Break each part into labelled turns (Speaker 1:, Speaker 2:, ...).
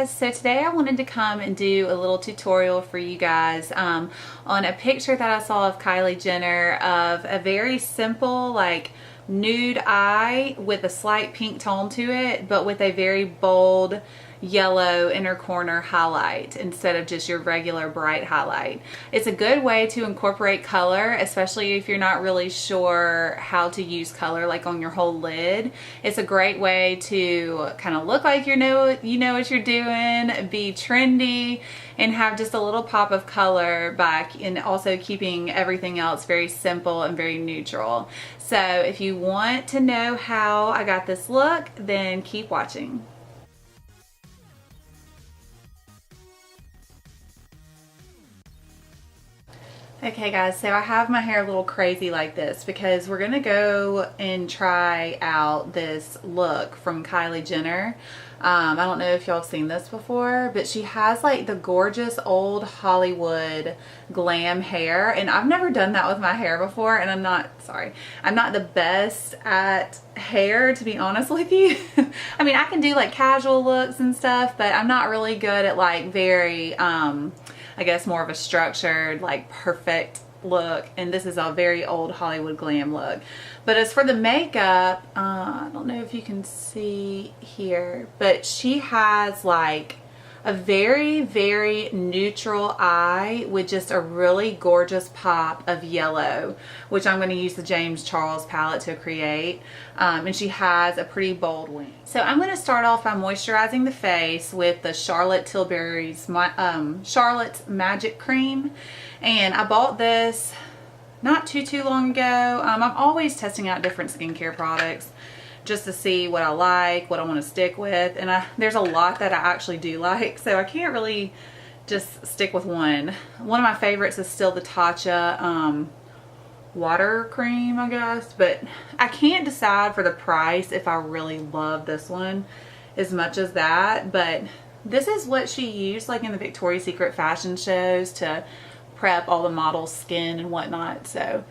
Speaker 1: guys, so today I wanted to come and do a little tutorial for you guys on a picture that I saw of Kylie Jenner of a very simple like nude eye with a slight pink tone to it, but with a very bold yellow inner corner highlight instead of just your regular bright highlight. It's a good way to incorporate color, especially if you're not really sure how to use color like on your whole lid. It's a great way to kind of look like you know what you're doing, be trendy, and have just a little pop of color back, and also keeping everything else very simple and very neutral. So if you want to know how I got this look, then keep watching. Okay guys, so I have my hair a little crazy like this because we're gonna go and try out this look from Kylie Jenner. I don't know if y'all have seen this before, but she has like the gorgeous old Hollywood glam hair, and I've never done that with my hair before, and I'm not the best at hair, to be honest with you. I mean, I can do like casual looks and stuff, but I'm not really good at like very I guess more of a structured, like perfect look, and this is a very old Hollywood glam look. But as for the makeup, I don't know if you can see here, but she has like a very, very neutral eye with just a really gorgeous pop of yellow, which I'm going to use the James Charles palette to create. And she has a pretty bold wing. So I'm going to start off by moisturizing the face with the Charlotte Tilbury's Charlotte's Magic Cream. And I bought this not too long ago. I'm always testing out different skincare products just to see what I like, what I want to stick with, and there's a lot that I actually do like, so I can't really just stick with one. One of my favorites is still the Tatcha water cream, I guess, but I can't decide for the price if I really love this one as much as that. But this is what she used like in the Victoria's Secret fashion shows to prep all the models' skin and whatnot. So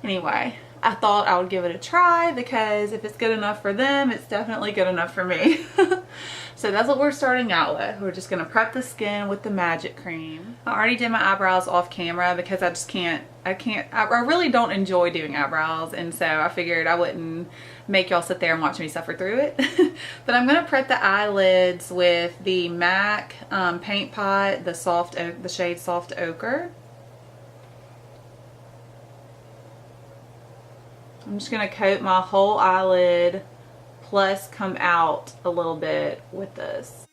Speaker 1: anyway, I thought I would give it a try because if it's good enough for them, it's definitely good enough for me. So that's what we're starting out with. We're just going to prep the skin with the Magic Cream. I already did my eyebrows off camera because I just I really don't enjoy doing eyebrows, and so I figured I wouldn't make y'all sit there and watch me suffer through it. But I'm going to prep the eyelids with the MAC Paint Pot, the shade Soft Ochre. I'm just going to coat my whole eyelid plus come out a little bit with this.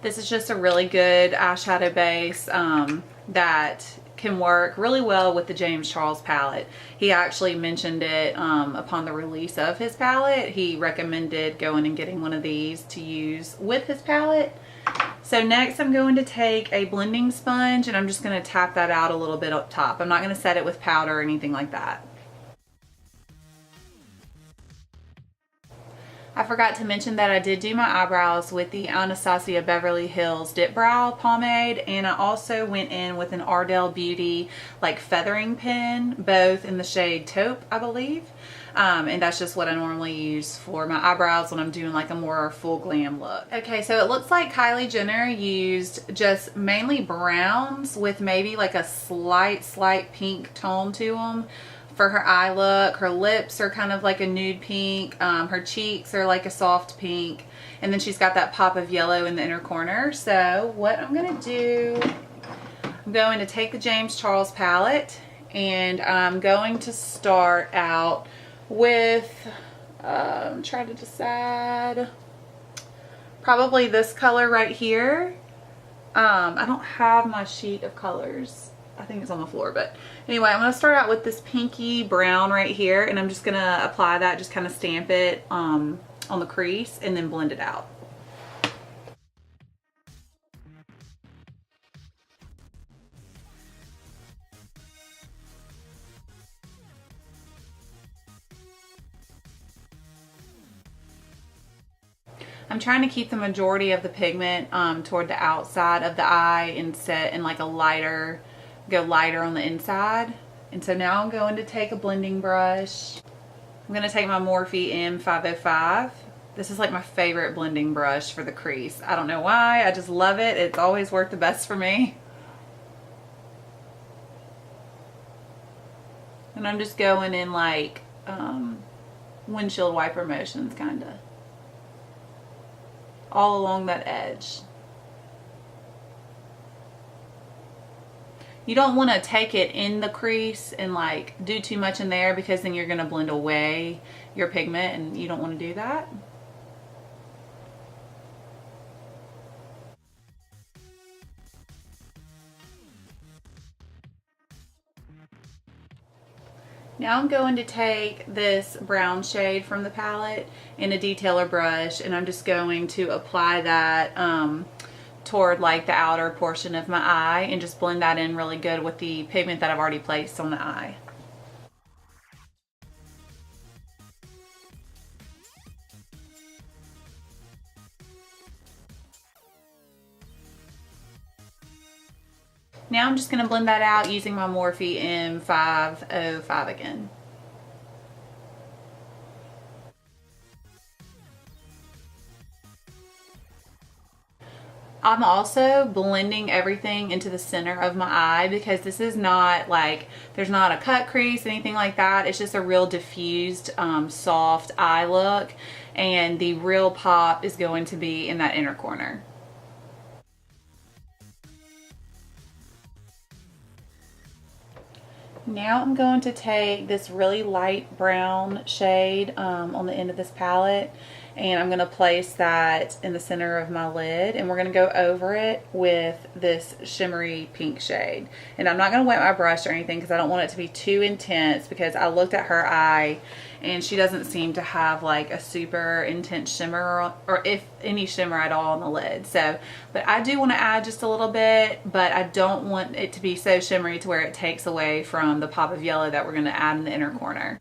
Speaker 1: This is just a really good eyeshadow base that can work really well with the James Charles palette. He actually mentioned it upon the release of his palette. He recommended going and getting one of these to use with his palette. So next I'm going to take a blending sponge and I'm just going to tap that out a little bit up top. I'm not going to set it with powder or anything like that. I forgot to mention that I did do my eyebrows with the Anastasia Beverly Hills Dip Brow Pomade, and I also went in with an Ardell Beauty like feathering pen, both in the shade Taupe, I believe. And that's just what I normally use for my eyebrows when I'm doing like a more full glam look. Okay, so it looks like Kylie Jenner used just mainly browns with maybe like a slight pink tone to them for her eye look. Her lips are kind of like a nude pink. Her cheeks are like a soft pink. And then she's got that pop of yellow in the inner corner. So what I'm going to do, I'm going to take the James Charles palette and I'm going to start out with, try to decide, probably this color right here. I don't have my sheet of colors. I think it's on the floor, but anyway, I'm going to start out with this pinky brown right here, and I'm just going to apply that, just kind of stamp it on the crease and then blend it out. I'm trying to keep the majority of the pigment toward the outside of the eye and set in like a lighter, go lighter on the inside. And so now I'm going to take a blending brush. I'm going to take my Morphe M505 This is like my favorite blending brush for the crease. I don't know why, I just love it. It's always worked the best for me. And I'm just going in like windshield wiper motions, kind of. All along that edge. You don't want to take it in the crease and like do too much in there, because then you're going to blend away your pigment, and you don't want to do that. Now I'm going to take this brown shade from the palette in a detailer brush, and I'm just going to apply that toward like the outer portion of my eye, and just blend that in really good with the pigment that I've already placed on the eye. Now I'm just going to blend that out using my Morphe M505 again. I'm also blending everything into the center of my eye, because this is not like, there's not a cut crease, anything like that. It's just a real diffused, soft eye look, and the real pop is going to be in that inner corner. Now I'm going to take this really light brown shade on the end of this palette, and I'm going to place that in the center of my lid, and we're going to go over it with this shimmery pink shade. And I'm not going to wet my brush or anything, because I don't want it to be too intense, because I looked at her eye and she doesn't seem to have like a super intense shimmer, or if any shimmer at all on the lid. So, but I do want to add just a little bit, but I don't want it to be so shimmery to where it takes away from the pop of yellow that we're going to add in the inner corner.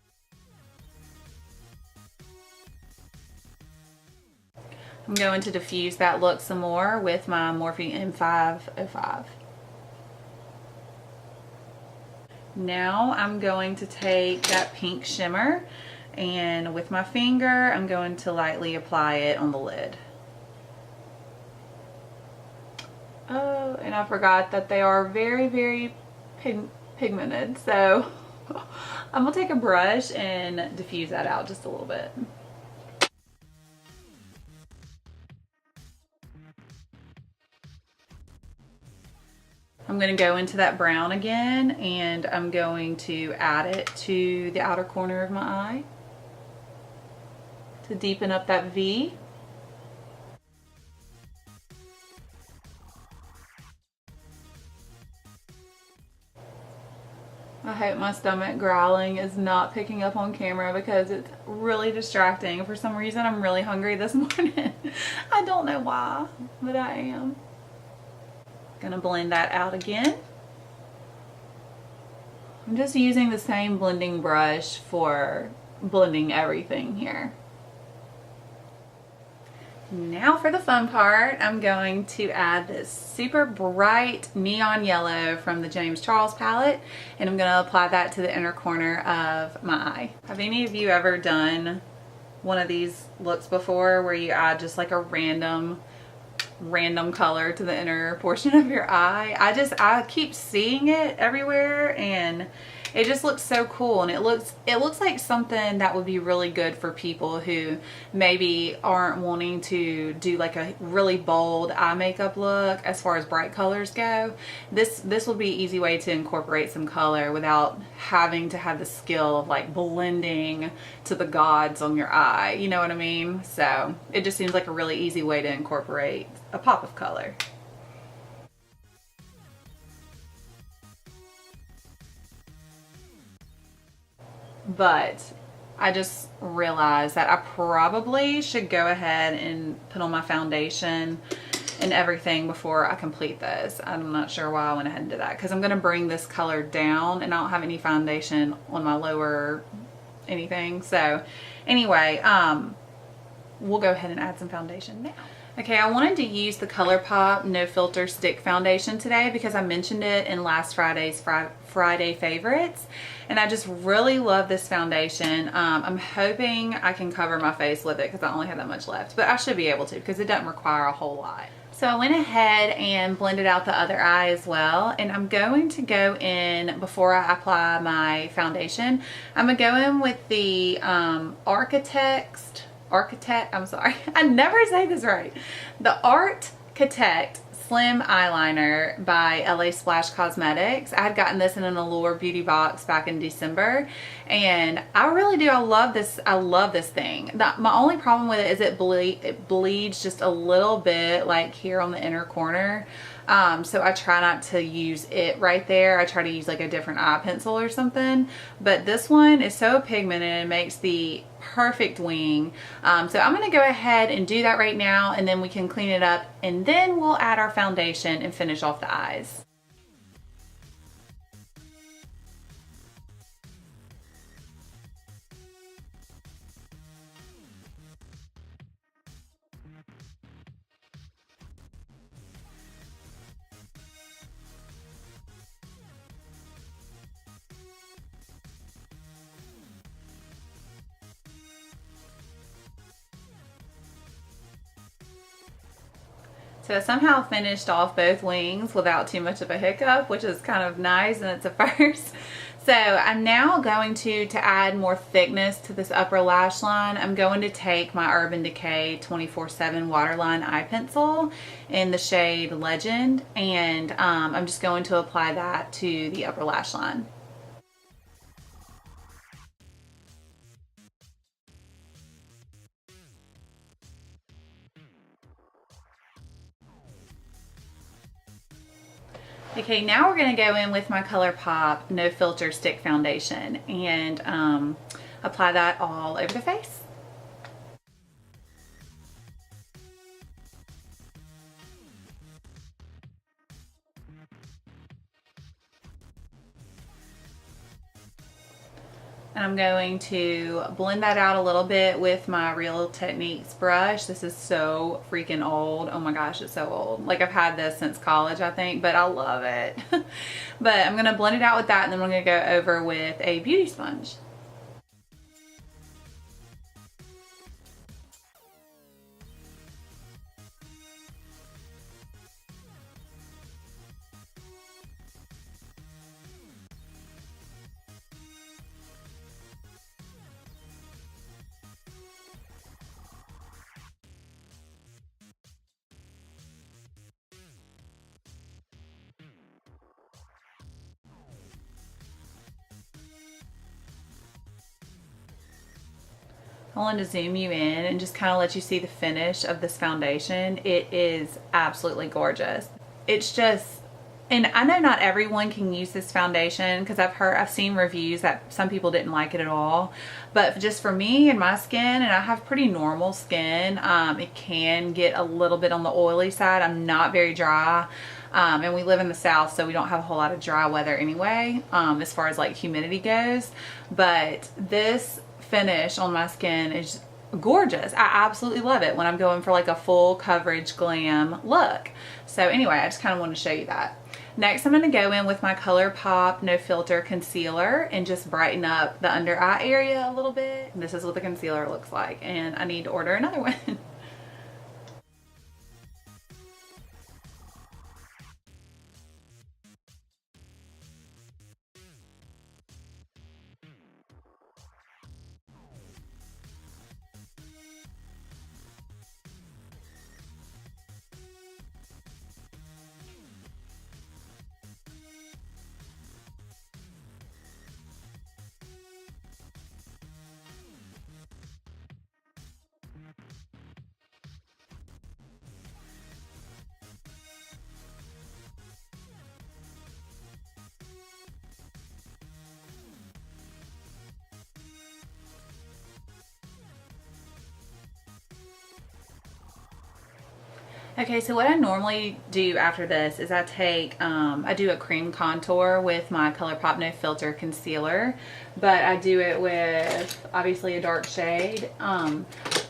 Speaker 1: I'm going to diffuse that look some more with my Morphe M505. Now I'm going to take that pink shimmer, and with my finger I'm going to lightly apply it on the lid. Oh, and I forgot that they are very, very pigmented, so I'm gonna take a brush and diffuse that out just a little bit. I'm going to go into that brown again, and I'm going to add it to the outer corner of my eye to deepen up that V. I hope my stomach growling is not picking up on camera, because it's really distracting. For some reason I'm really hungry this morning. I don't know why, but I am. Gonna blend that out again. I'm just using the same blending brush for blending everything here. Now for the fun part, I'm going to add this super bright neon yellow from the James Charles palette, and I'm going to apply that to the inner corner of my eye. Have any of you ever done one of these looks before, where you add just like a random color to the inner portion of your eye? I keep seeing it everywhere, and it just looks so cool, and it looks like something that would be really good for people who maybe aren't wanting to do like a really bold eye makeup look as far as bright colors go. This will be an easy way to incorporate some color without having to have the skill of like blending to the gods on your eye, you know what I mean? So it just seems like a really easy way to incorporate a pop of color. But I just realized that I probably should go ahead and put on my foundation and everything before I complete this. I'm not sure why I went ahead and did that, because I'm going to bring this color down, and I don't have any foundation on my lower anything. So anyway, we'll go ahead and add some foundation now. Okay, I wanted to use the ColourPop No Filter Stick Foundation today because I mentioned it in last Friday's Friday favorites, and I just really love this foundation. I'm hoping I can cover my face with it because I only have that much left, but I should be able to because it doesn't require a whole lot. So I went ahead and blended out the other eye as well, and I'm going to go in, before I apply my foundation, I'm going to go in with the I'm sorry, I never say this right. The Architect Slim Eyeliner by LA Splash Cosmetics. I had gotten this in an Allure beauty box back in December, and I really do. I love this thing. My only problem with it is it bleeds just a little bit, like here on the inner corner. So I try not to use it right there. I try to use like a different eye pencil or something, but this one is so pigmented and makes the perfect wing. So I'm going to go ahead and do that right now, and then we can clean it up, and then we'll add our foundation and finish off the eyes. So I somehow finished off both wings without too much of a hiccup, which is kind of nice, and it's a first. So I'm now going to add more thickness to this upper lash line, I'm going to take my Urban Decay 24/7 Waterline Eye Pencil in the shade Legend, and I'm just going to apply that to the upper lash line. Okay, now we're going to go in with my ColourPop No Filter Stick Foundation and apply that all over the face. And I'm going to blend that out a little bit with my Real Techniques brush. This is so freaking old. Oh my gosh, it's so old. Like, I've had this since college, I think, but I love it. But I'm gonna blend it out with that, and then we're gonna go over with a beauty sponge. I wanted to zoom you in and just kind of let you see the finish of this foundation. It is absolutely gorgeous. It's just, and I know not everyone can use this foundation because I've seen reviews that some people didn't like it at all, but just for me and my skin, and I have pretty normal skin, it can get a little bit on the oily side. I'm not very dry. And we live in the South, so we don't have a whole lot of dry weather anyway, as far as like humidity goes. But this finish on my skin is gorgeous. I absolutely love it when I'm going for like a full coverage glam look. So anyway, I just kind of want to show you that. Next, I'm going to go in with my ColourPop No Filter Concealer and just brighten up the under eye area a little bit. This is what the concealer looks like, and I need to order another one. Okay, so what I normally do after this is I do a cream contour with my ColourPop No Filter concealer, but I do it with obviously a dark shade.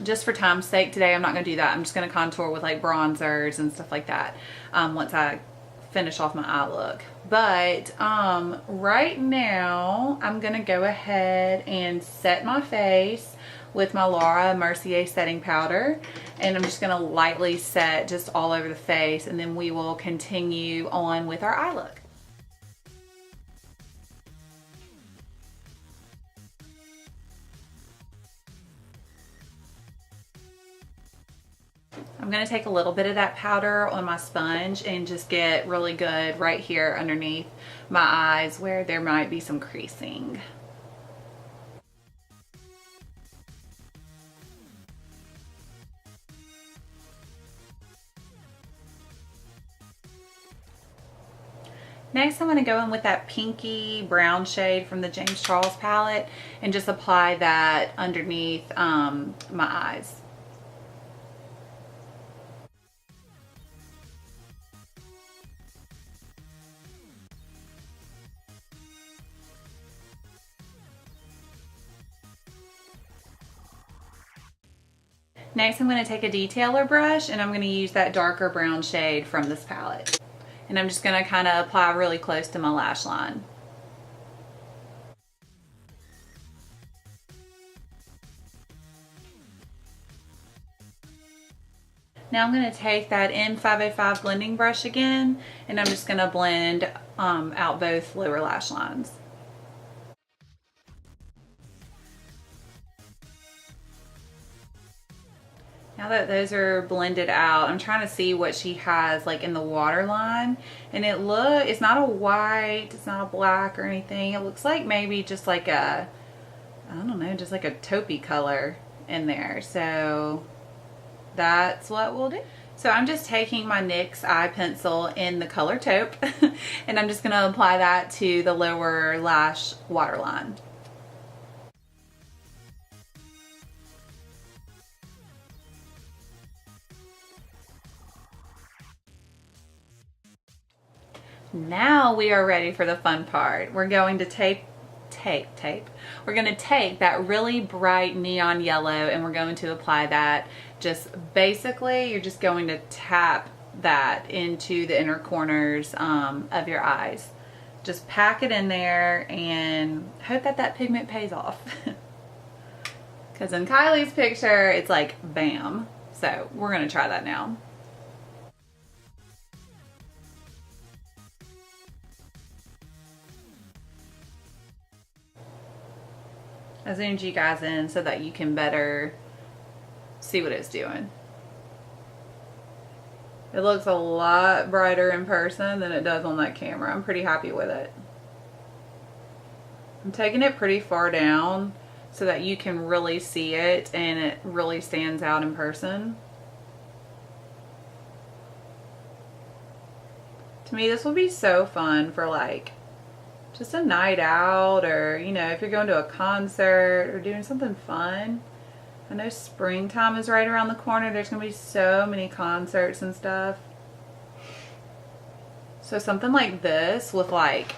Speaker 1: Just for time's sake today, I'm not going to do that. I'm just going to contour with like bronzers and stuff like that once I finish off my eye look. But right now, I'm going to go ahead and set my face with my Laura Mercier setting powder, and I'm just going to lightly set just all over the face, and then we will continue on with our eye look. I'm going to take a little bit of that powder on my sponge and just get really good right here underneath my eyes where there might be some creasing. Next, I'm going to go in with that pinky brown shade from the James Charles palette and just apply that underneath my eyes. Next, I'm going to take a detailer brush and I'm going to use that darker brown shade from this palette. And I'm just going to kind of apply really close to my lash line. Now I'm going to take that M505 blending brush again, and I'm just going to blend out both lower lash lines. Now that those are blended out, I'm trying to see what she has like in the waterline, and it's not a white, it's not a black or anything. It looks like maybe just like a, I don't know, just like a taupey color in there. So that's what we'll do. So I'm just taking my NYX eye pencil in the color taupe and I'm just going to apply that to the lower lash waterline. Now we are ready for the fun part. We're going to We're going to take that really bright neon yellow and we're going to apply that. Just basically, you're just going to tap that into the inner corners of your eyes. Just pack it in there and hope that that pigment pays off. Because in Kylie's picture, it's like bam. So we're going to try that now. I zoomed you guys in so that you can better see what it's doing. It looks a lot brighter in person than it does on that camera. I'm pretty happy with it. I'm taking it pretty far down so that you can really see it and it really stands out in person. To me, this would be so fun for like just a night out, or you know, if you're going to a concert or doing something fun. I know springtime is right around the corner. There's gonna be so many concerts and stuff. So something like this with like,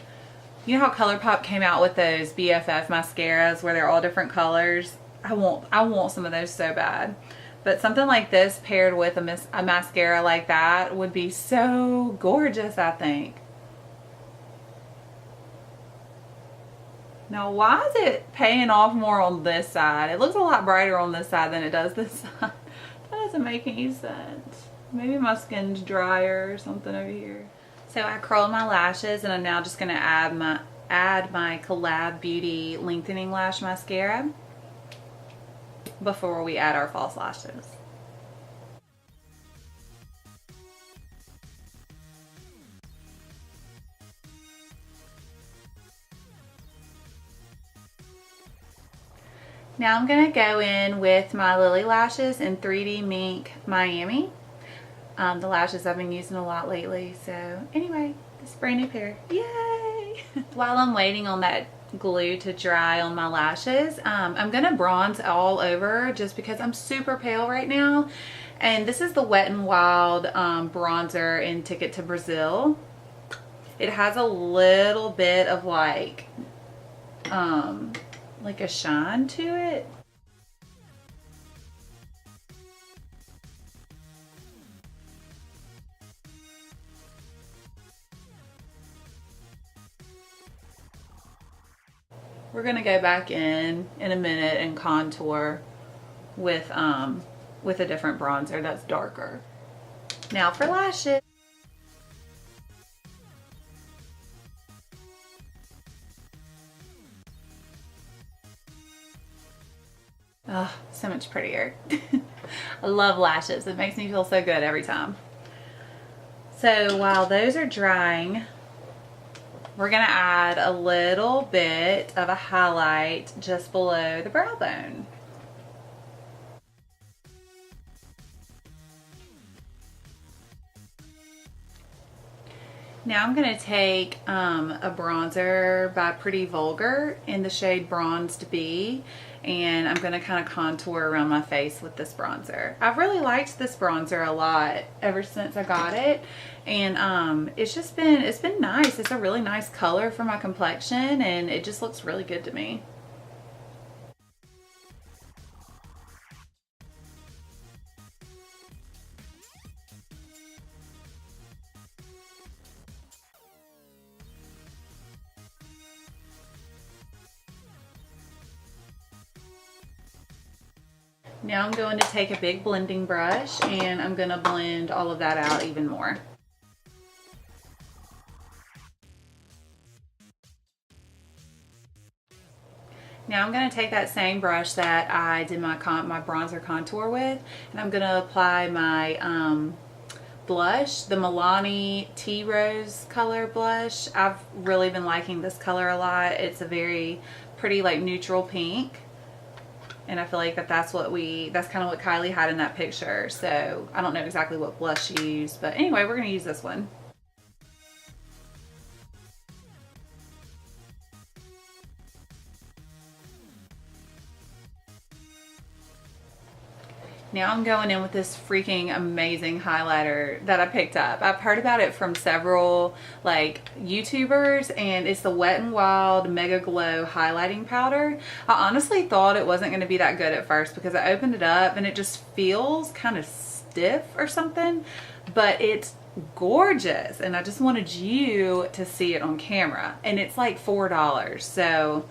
Speaker 1: you know how ColourPop came out with those BFF mascaras where they're all different colors? I want some of those so bad. But something like this paired with a mascara like that would be so gorgeous, I think. Now, why is it paying off more on this side? It looks a lot brighter on this side than it does this side. That doesn't make any sense. Maybe my skin's drier or something over here. So I curled my lashes and I'm now just going to add my Collab Beauty Lengthening Lash Mascara before we add our false lashes. Now I'm going to go in with my Lily Lashes in 3D Mink Miami. The lashes I've been using a lot lately. So anyway, this brand new pair. Yay! While I'm waiting on that glue to dry on my lashes, I'm going to bronze all over just because I'm super pale right now. And this is the Wet n Wild bronzer in Ticket to Brazil. It has a little bit of like a shine to it. We're gonna go back in a minute and contour with a different bronzer that's darker. Now for lashes. Oh, so much prettier. I love lashes. It makes me feel so good every time. So while those are drying, we're gonna add a little bit of a highlight just below the brow bone. Now I'm gonna take a bronzer by Pretty Vulgar in the shade Bronzed Bee, and I'm gonna kind of contour around my face with this bronzer. I've really liked this bronzer a lot ever since I got it, and it's been nice. It's a really nice color for my complexion, and it just looks really good to me. Now I'm going to take a big blending brush and I'm going to blend all of that out even more. Now I'm going to take that same brush that I did my bronzer contour with, and I'm going to apply my blush, the Milani Tea Rose color blush. I've really been liking this color a lot. It's a very pretty like neutral pink. And I feel like that's kind of what Kylie had in that picture. So I don't know exactly what blush she used, but anyway, we're going to use this one. Now I'm going in with this freaking amazing highlighter that I picked up. I've heard about it from several like YouTubers, and it's the Wet n Wild Mega Glow highlighting powder. I honestly thought it wasn't going to be that good at first because I opened it up and it just feels kind of stiff or something, but it's gorgeous, and I just wanted you to see it on camera. And it's like $4, so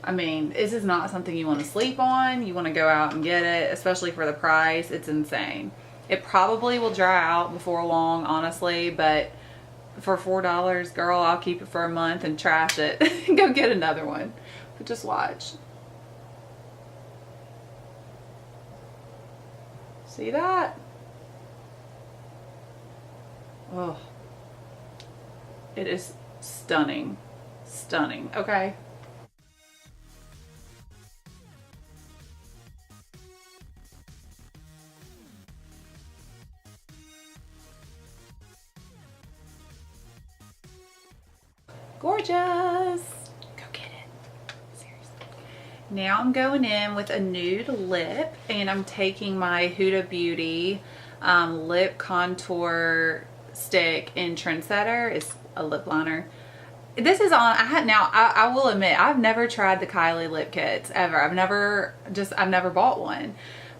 Speaker 1: I mean, this is not something you want to sleep on. You want to go out and get it, especially for the price. It's insane. It probably will dry out before long, honestly, but for $4, girl, I'll keep it for a month and trash it and go get another one. But just watch. See that? Oh, it is stunning. Stunning. Okay. Gorgeous. Go get it. Seriously. Now I'm going in with a nude lip, and I'm taking my Huda Beauty lip contour stick in Trendsetter. It's a lip liner. This is on, I will admit, I've never tried the Kylie lip kits ever. I've never bought one,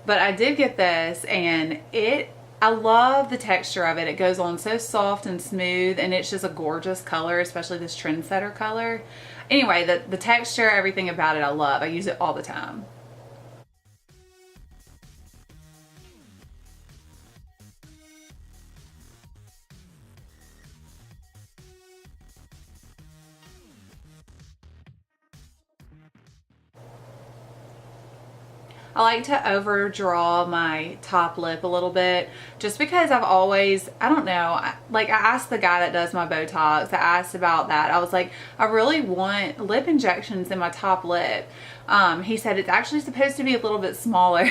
Speaker 1: but I did get this, and I love the texture of it. It goes on so soft and smooth, and it's just a gorgeous color, especially this Trendsetter color. Anyway, the texture, everything about it I love. I use it all the time. I like to overdraw my top lip a little bit just because I've always, I don't know, like I asked the guy that does my Botox, I asked about that. I was like, I really want lip injections in my top lip. He said it's actually supposed to be a little bit smaller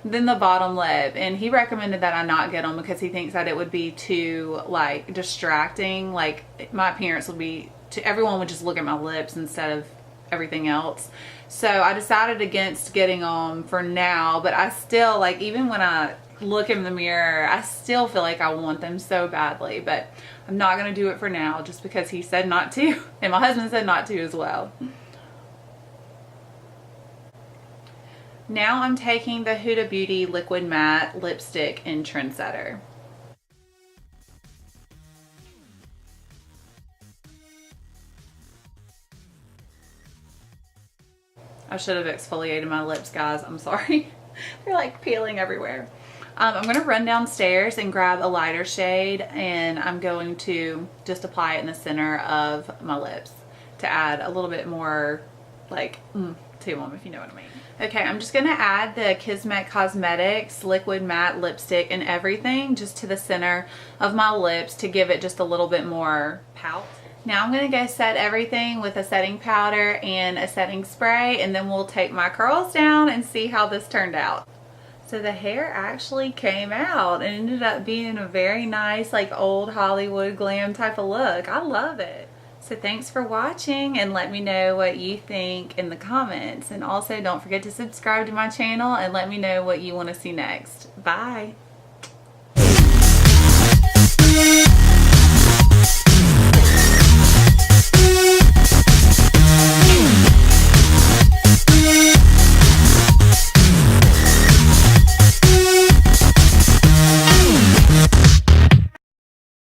Speaker 1: than the bottom lip, and he recommended that I not get them because he thinks that it would be too like distracting. Like my appearance would be, everyone would just look at my lips instead of everything else. So I decided against getting them for now, but I still, like, even when I look in the mirror. I still feel like I want them so badly, but I'm not going to do it for now just because he said not to, and my husband said not to as well. Now I'm taking the Huda Beauty Liquid Matte Lipstick in Trendsetter. I should have exfoliated my lips, guys. I'm sorry. They're like peeling everywhere. I'm going to run downstairs and grab a lighter shade, and I'm going to just apply it in the center of my lips to add a little bit more like to them, if you know what I mean. Okay, I'm just going to add the Kismet Cosmetics Liquid Matte Lipstick and everything just to the center of my lips to give it just a little bit more pout. Now I'm going to go set everything with a setting powder and a setting spray, and then we'll take my curls down and see how this turned out. So the hair actually came out and ended up being a very nice, like old Hollywood glam type of look. I love it. So thanks for watching, and let me know what you think in the comments. And also don't forget to subscribe to my channel and let me know what you want to see next. Bye.